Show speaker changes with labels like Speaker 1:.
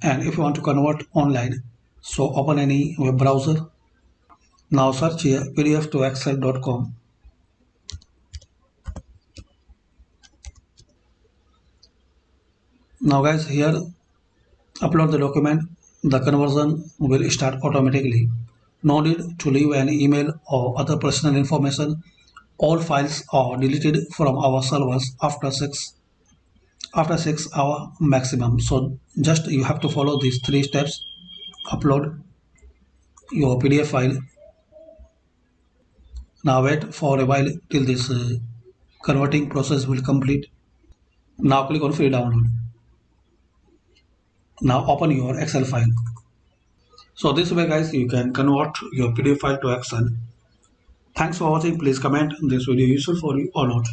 Speaker 1: And if you want to convert online, so open any web browser. Now search here pdf to excel.com. Now guys, here upload the document. The conversion will start automatically. No need to leave an email or other personal information. All files are deleted from our servers after 6 hour maximum. So just you have to follow these 3 steps. Upload your PDF file. Now wait for a while till this converting process will complete. Now click on free download. Now open your Excel file. So this way guys, you can convert your PDF file to Excel. Thanks for watching. Please comment this video useful for you or not.